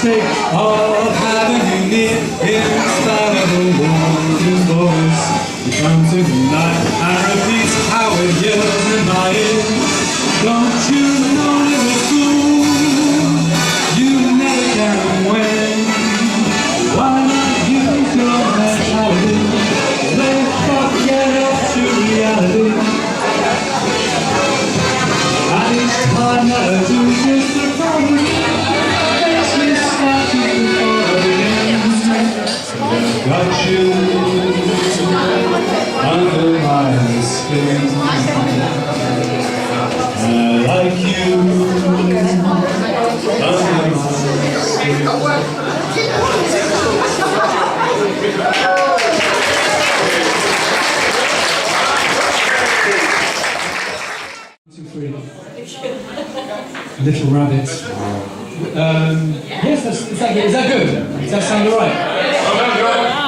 mistake of having you near. In spite of the warning voice, you come to the night and repeats how it yells in my ear. Don't you know, little fool, you never can win. Why not use your mentality? Let's forget up to reality. And each time that I do this, the problem makes me start to fall again. Got you under my skin. I like you under my skin. Little rabbits. Yes, is that good? Is that good? Does that sound alright?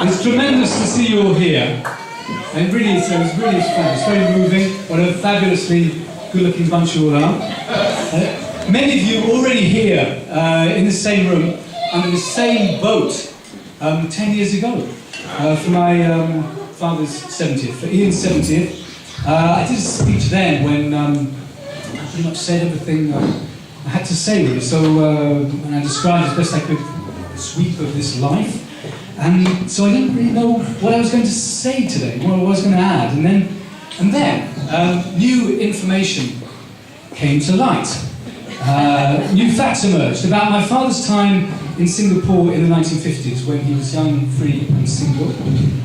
It's tremendous to see you all here. And really, it was really fun. It's very moving. What a fabulously good-looking bunch you all are. Many of you already here in the same room under the same boat 10 years ago for my father's 70th, for Ian's 70th. I did a speech then when I pretty much said everything I had to say, really. So and I described as best I could the sweep of this life. And so I didn't really know what I was going to say today, what I was going to add. And then new information came to light. New facts emerged about my father's time in Singapore in the 1950s, when he was young, free and single,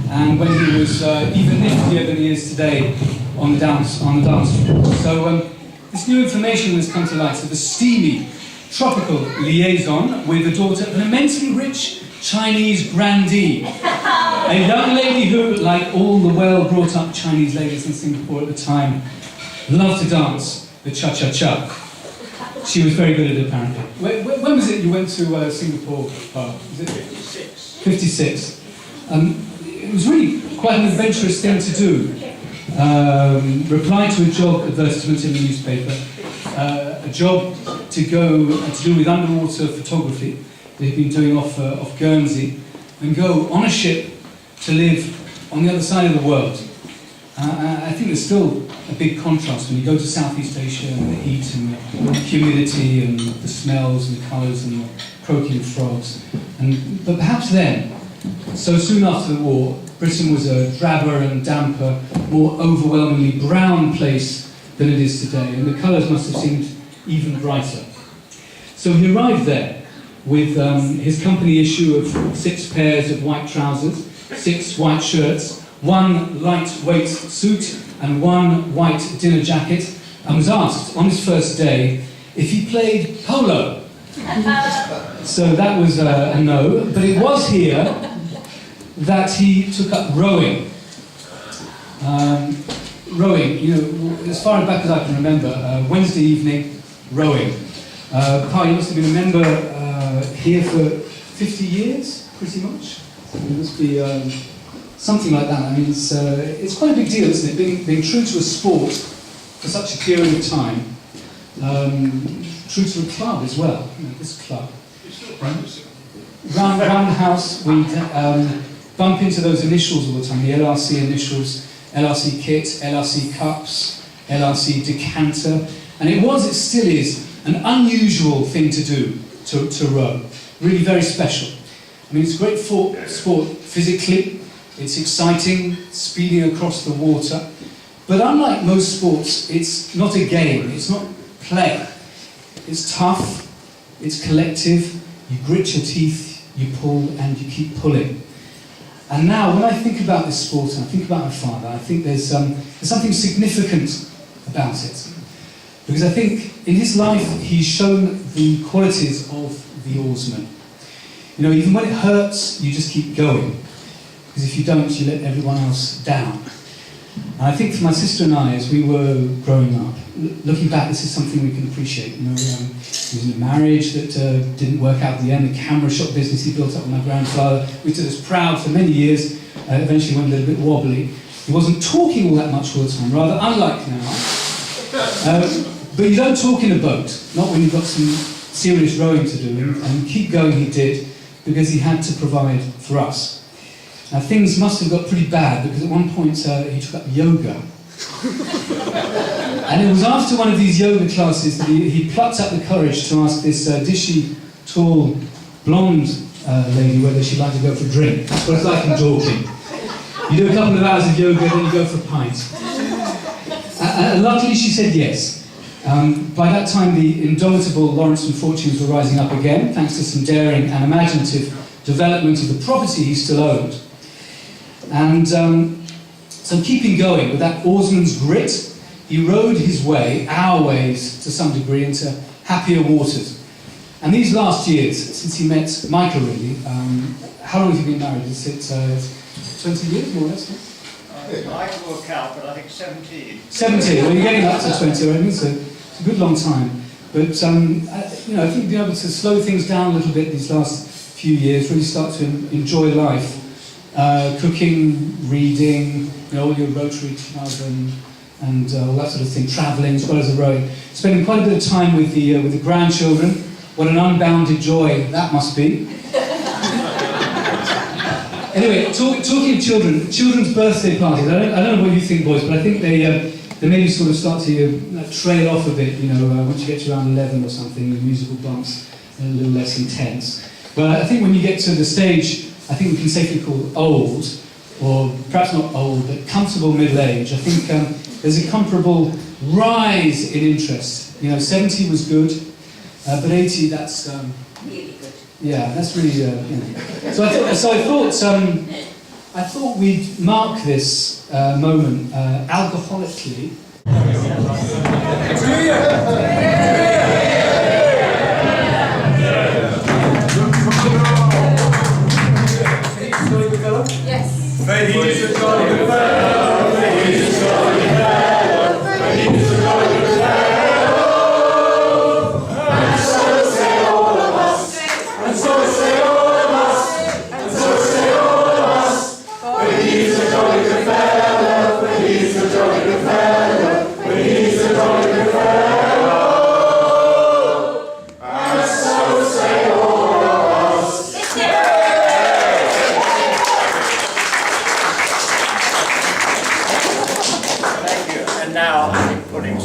and when he was even niftier than he is today on the dance floor. So this new information has come to light of a steamy, tropical liaison with the daughter of an immensely rich Chinese grandee. A young lady who, like all the well-brought-up Chinese ladies in Singapore at the time, loved to dance the cha-cha-cha. She was very good at it, apparently. When was it you went to Singapore? Was it 56? It was really quite an adventurous thing to do. Reply to a job advertisement in the newspaper, a job to do with underwater photography that he'd been doing off Guernsey, and go on a ship to live on the other side of the world. I think there's still a big contrast when you go to Southeast Asia and the heat and the humidity and the smells and the colours and the croaking of frogs. But perhaps then, so soon after the war, Britain was a drabber and damper, more overwhelmingly brown place than it is today, and the colours must have seemed even brighter. So he arrived there with his company issue of 6 pairs of white trousers, 6 white shirts, 1 lightweight suit and 1 white dinner jacket, and was asked on his first day if he played polo. So that was a no, but it was here that he took up rowing. Rowing, you know, as far back as I can remember, Wednesday evening, rowing. Pa, you must have been a member here for 50 years, pretty much. It must be something like that. I mean, it's quite a big deal, isn't it? Being true to a sport for such a period of time, true to a club as well. You know, this club. Round the house, we bump into those initials all the time. The LRC initials, LRC kit, LRC cups, LRC decanter, and it still is an unusual thing to do. To row. Really very special. I mean, it's great for sport physically, it's exciting, speeding across the water, but unlike most sports, it's not a game, it's not play. It's tough, it's collective, you grit your teeth, you pull and you keep pulling. And now, when I think about this sport and I think about my father, I think there's something significant about it. Because I think in his life, he's shown the qualities of the oarsman. You know, even when it hurts, you just keep going. Because if you don't, you let everyone else down. And I think for my sister and I, as we were growing up, looking back, this is something we can appreciate. You know, he was in a marriage that didn't work out at the end, the camera shop business he built up with my grandfather, which did us proud for many years, eventually went a little bit wobbly. He wasn't talking all that much all the time, rather unlike now. But you don't talk in a boat, not when you've got some serious rowing to do, and keep going he did, because he had to provide for us. Now things must have got pretty bad, because at one point he took up yoga. And it was after one of these yoga classes that he plucked up the courage to ask this dishy, tall, blonde lady whether she'd like to go for a drink. That's what it's like in Dorking. You do a couple of hours of yoga, then you go for a pint. And luckily she said yes. By that time the indomitable Laurenson fortunes were rising up again, thanks to some daring and imaginative development of the property he still owned. And so keeping going with that oarsman's grit, he rowed his way, our ways to some degree, into happier waters. And these last years, since he met Michael really, how long have you been married? Is it 20 years, more or less? Michael will count, but I think 17. 17, well you're getting up to 20 already, so it's a good long time. But you know, I think you've been able to slow things down a little bit these last few years, really start to enjoy life. Cooking, reading, you know, all your Rotary Club and all that sort of thing, travelling as well as the rowing. Spending quite a bit of time with the grandchildren. What an unbounded joy that must be. Anyway, talking of children, children's birthday parties. I don't know what you think, boys, but I think they maybe sort of start to trail off a bit. You know, once you get to around 11 or something, the musical bumps are a little less intense. But I think when you get to the stage, I think we can safely call old, or perhaps not old, but comfortable middle age. I think there's a comparable rise in interest. You know, 70 was good, but 80, that's Really good. yeah, that's really you know. So I thought we'd mark this moment alcoholically. Yes. He's a jolly good fellow, he's a jolly good fellow, he's a jolly good fellow. And so say all of us, and so say all of us, and so say all of us. But he's a jolly good fellow, but he's a jolly good fellow, but he's a jolly good fellow. And so say all of us. Thank you. And now I think putting